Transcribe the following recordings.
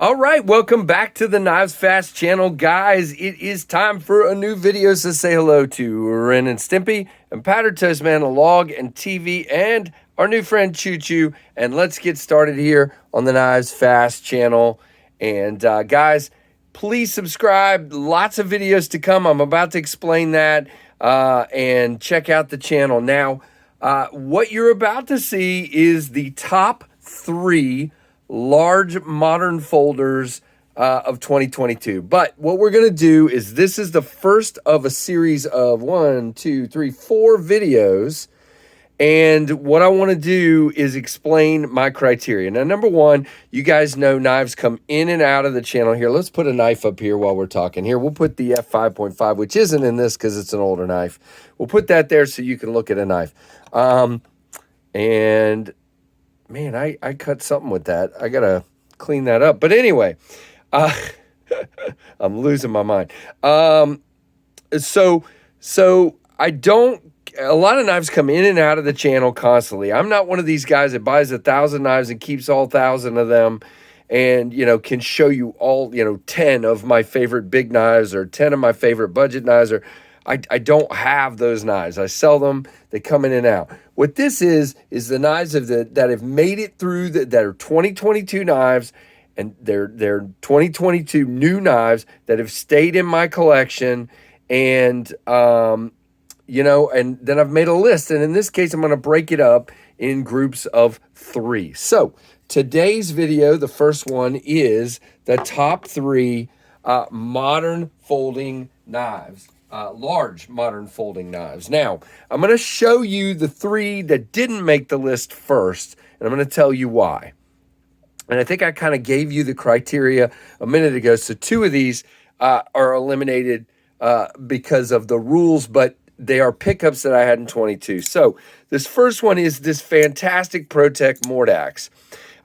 All right, welcome back to the KnivesFAST channel, guys. It is time for a new video, so say hello to Ren and Stimpy and Powder Toast Man, Log and TV, and our new friend Choo Choo. And let's get started here on the KnivesFAST channel. And guys, please subscribe. Lots of videos to come. I'm about to explain that and check out the channel. Now, what you're about to see is the top 3 large modern folders of 2022. But what we're going to do is this is the first of a series of 4 videos. And what I want to do is explain my criteria. Now, number one, you guys know knives come in and out of the channel here. Let's put a knife up here while we're talking here. We'll put the F5.5, which isn't in this because it's an older knife. We'll put that there so you can look at a knife. And man, I cut something with that. I got to clean that up. But anyway, I'm losing my mind. So I don't, a lot of knives come in and out of the channel constantly. I'm not one of these guys that buys 1,000 knives and keeps all 1,000 of them and, you know, can show you all, 10 of my favorite big knives or 10 of my favorite budget knives. Or I don't have those knives. I sell them. They come in and out. What this is the knives that have made it through, that are 2022 knives, and they're 2022 new knives that have stayed in my collection. And, and then I've made a list. And in this case, I'm going to break it up in groups of 3. So today's video, the first one, is the top 3 modern folding knives. Large modern folding knives. Now, I'm going to show you the 3 that didn't make the list first, and I'm going to tell you why. And I think I kind of gave you the criteria a minute ago. So 2 of these are eliminated because of the rules, but they are pickups that I had in 22. So this first one is this fantastic ProTech Mordax.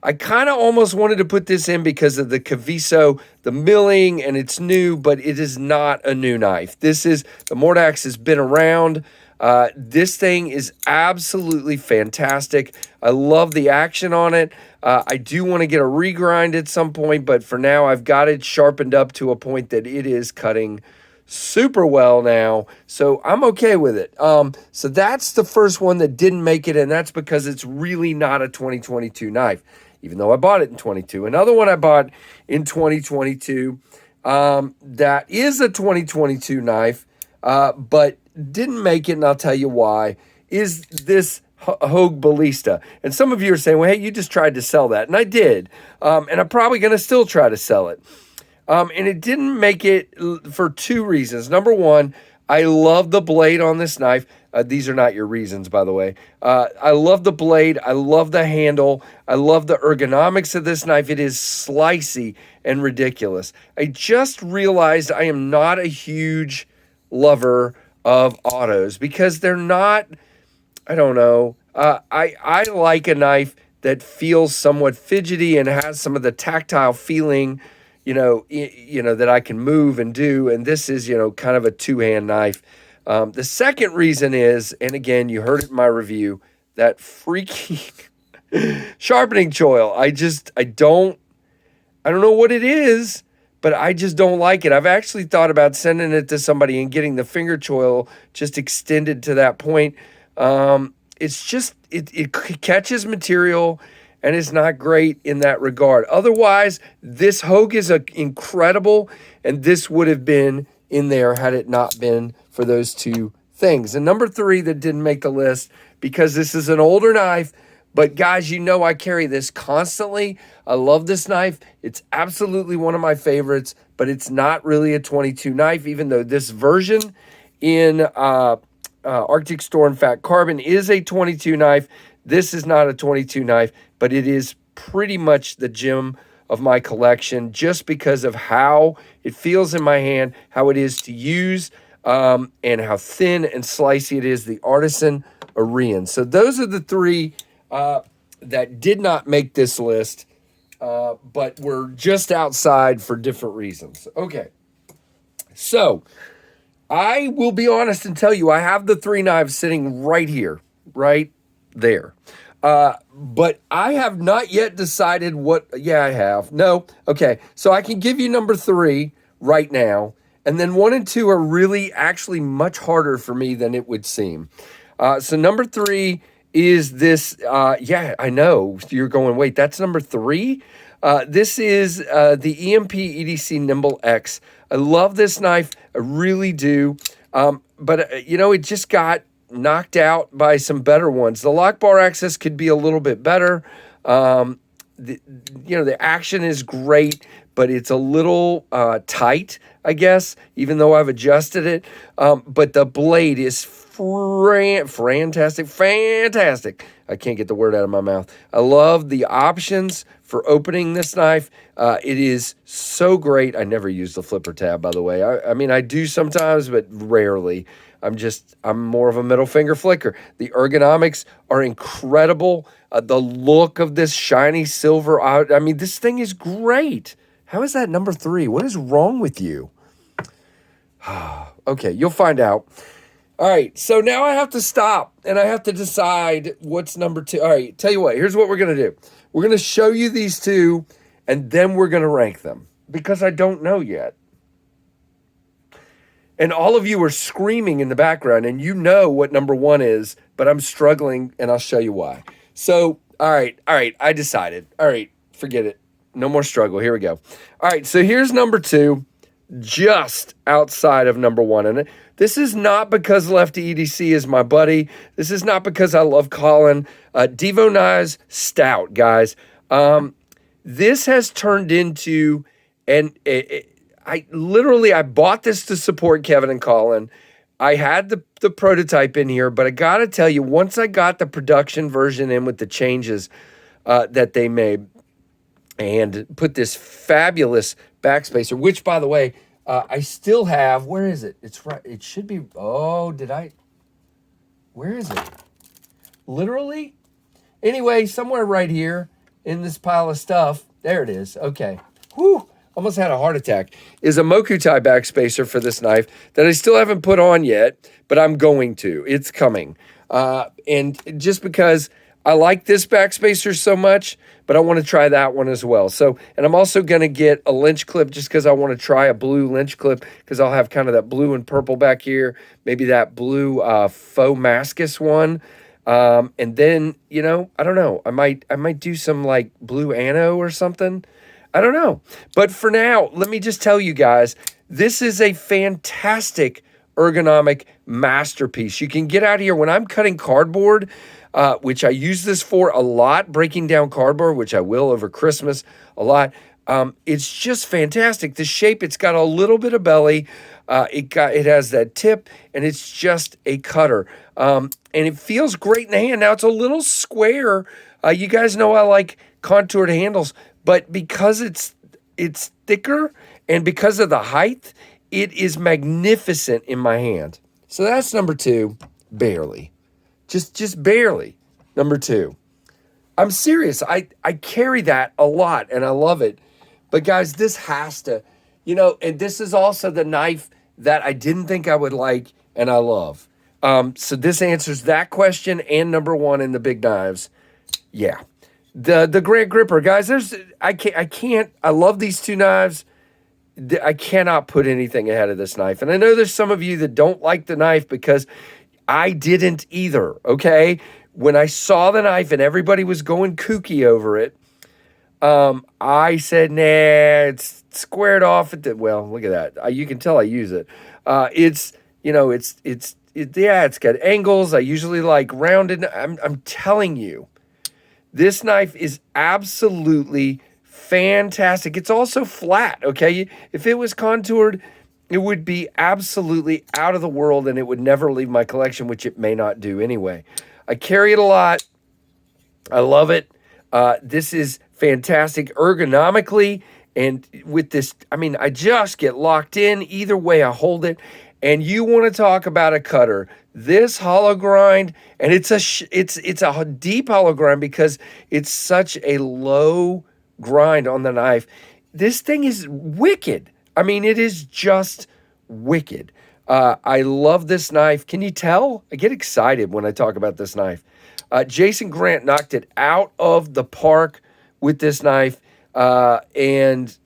I kind of almost wanted to put this in because of the Caviso, the milling, and it's new, but it is not a new knife. The Mordax has been around. This thing is absolutely fantastic. I love the action on it. I do want to get a regrind at some point, but for now, I've got it sharpened up to a point that it is cutting super well now, so I'm okay with it. So that's the first one that didn't make it, and that's because it's really not a 2022 knife, even though I bought it in 22. Another one I bought in 2022 that is a 2022 knife, but didn't make it, and I'll tell you why, is this Hogue Ballista. And some of you are saying, well, hey, you just tried to sell that, and I did, and I'm probably going to still try to sell it. And it didn't make it for 2 reasons. Number one, I love the blade on this knife. These are not your reasons, by the way. I love the blade. I love the handle. I love the ergonomics of this knife. It is slicey and ridiculous. I just realized I am not a huge lover of autos because they're not, I don't know. I like a knife that feels somewhat fidgety and has some of the tactile feeling, that I can move and do. And this is, kind of a 2-hand knife. The second reason is, and again, you heard it in my review, that freaky sharpening choil. I don't know what it is, but I just don't like it. I've actually thought about sending it to somebody and getting the finger choil just extended to that point. It's just, it catches material and it's not great in that regard. Otherwise, this Hogue is incredible, and this would have been in there had it not been for those 2 things. And number 3 that didn't make the list, because this is an older knife, but guys, I carry this constantly. I love this knife. It's absolutely one of my favorites, but it's not really a 22 knife, even though this version in Arctic Storm Fat Carbon is a 22 knife. This is not a 22 knife, but it is pretty much the gem of my collection just because of how it feels in my hand, how it is to use, and how thin and slicey it is, the Artisan Arian. So those are the 3 that did not make this list, but were just outside for different reasons. Okay, so I will be honest and tell you, I have the 3 knives sitting right here, right there. But I have not yet decided what. Yeah, I have. No. Okay. So I can give you number 3 right now. And then 1 and 2 are really actually much harder for me than it would seem. So number 3 is this. Yeah, I know. You're going, wait, that's number 3? This is the EMP EDC Nimble X. I love this knife. I really do. But, it just got knocked out by some better ones. The lock bar access could be a little bit better. The action is great, but it's a little tight, I guess, even though I've adjusted it. But the blade is fantastic. I can't get the word out of my mouth. I love the options for opening this knife. It is so great. I never use the flipper tab, by the way. I mean, I do sometimes, but rarely. I'm more of a middle finger flicker. The ergonomics are incredible. The look of this shiny silver, I mean, this thing is great. How is that number 3? What is wrong with you? Okay, you'll find out. All right, so now I have to stop and I have to decide what's number 2. All right, tell you what, here's what we're going to do. We're going to show you these 2 and then we're going to rank them because I don't know yet. And all of you are screaming in the background and you know what number 1 is, but I'm struggling and I'll show you why. So, all right, I decided. All right, forget it. No more struggle. Here we go. All right, so here's number 2, just outside of number 1. And this is not because Lefty EDC is my buddy. This is not because I love Colin. Devo Knives Stout, guys. This has turned into, I bought this to support Kevin and Colin. I had the prototype in here, but I got to tell you, once I got the production version in with the changes that they made and put this fabulous backspacer, which, by the way, I still have. Where is it? It's right. It should be. Oh, where is it? Literally? Anyway, somewhere right here in this pile of stuff. There it is. Okay. Whew. Almost had a heart attack. Is a Mokutai backspacer for this knife that I still haven't put on yet, but I'm going to. It's coming. And just because I like this backspacer so much, but I want to try that one as well. So, and I'm also going to get a lynch clip just because I want to try a blue lynch clip because I'll have kind of that blue and purple back here, maybe that blue faux Mascus one. And then, I don't know. I might do some like blue Anno or something. I don't know. But for now, let me just tell you guys, this is a fantastic ergonomic masterpiece. You can get out here when I'm cutting cardboard, which I use this for a lot, breaking down cardboard, which I will over Christmas a lot. It's just fantastic. The shape, it's got a little bit of belly. It has that tip, and it's just a cutter. And it feels great in the hand. Now, it's a little square. You guys know I like contoured handles, but because it's thicker and because of the height, it is magnificent in my hand. So that's number 2, barely. Just barely, number 2. I'm serious. I carry that a lot, and I love it. But, guys, this has to, and this is also the knife that I didn't think I would like, and I love. So this answers that question and number 1 in the big knives. Yeah. The Grant Gripper, guys, I love these 2 knives. I cannot put anything ahead of this knife. And I know there's some of you that don't like the knife because I didn't either, okay? When I saw the knife and everybody was going kooky over it, I said, nah, it's squared off at the, well, look at that. You can tell I use it. It's got angles. I usually like rounded. I'm telling you, this knife is absolutely fantastic. It's also flat, okay? If it was contoured, it would be absolutely out of the world and it would never leave my collection, which it may not do anyway. I carry it a lot. I love it. This is fantastic ergonomically. And with this, I just get locked in. Either way I hold it. And you want to talk about a cutter. This hollow grind, and it's a deep hollow grind because it's such a low grind on the knife. This thing is wicked. It is just wicked. I love this knife. Can you tell? I get excited when I talk about this knife. Jason Grant knocked it out of the park with this knife. And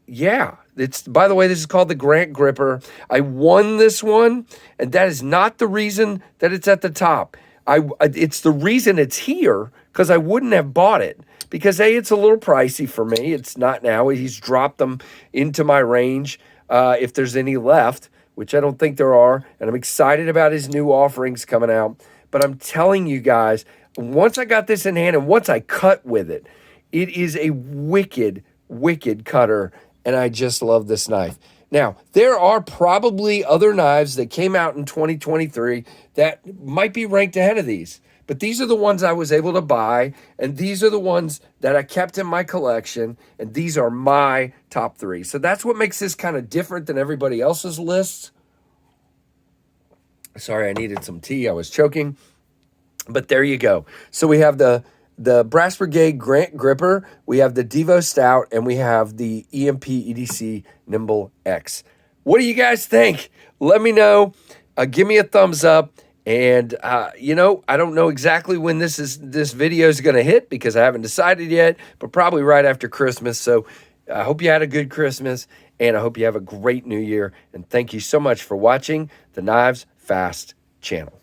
yeah, it's, by the way, this is called the Grant Gripper. I won this one, and that is not the reason that it's at the top. It's the reason it's here, because I wouldn't have bought it. Because A, it's a little pricey for me. It's not now. He's dropped them into my range, if there's any left, which I don't think there are. And I'm excited about his new offerings coming out. But I'm telling you guys, once I got this in hand and once I cut with it, it is a wicked, wicked cutter. And I just love this knife. Now, there are probably other knives that came out in 2023 that might be ranked ahead of these. But these are the ones I was able to buy, and these are the ones that I kept in my collection, and these are my top 3. So that's what makes this kind of different than everybody else's lists. Sorry, I needed some tea. I was choking. But there you go. So we have the Brass Brigade Grant Gripper, we have the Devo Stout, and we have the EMP EDC Nimble X. What do you guys think? Let me know. Give me a thumbs up. And, you know, I don't know exactly when this video is going to hit because I haven't decided yet, but probably right after Christmas. So I hope you had a good Christmas, and I hope you have a great New Year. And thank you so much for watching the Knives Fast channel.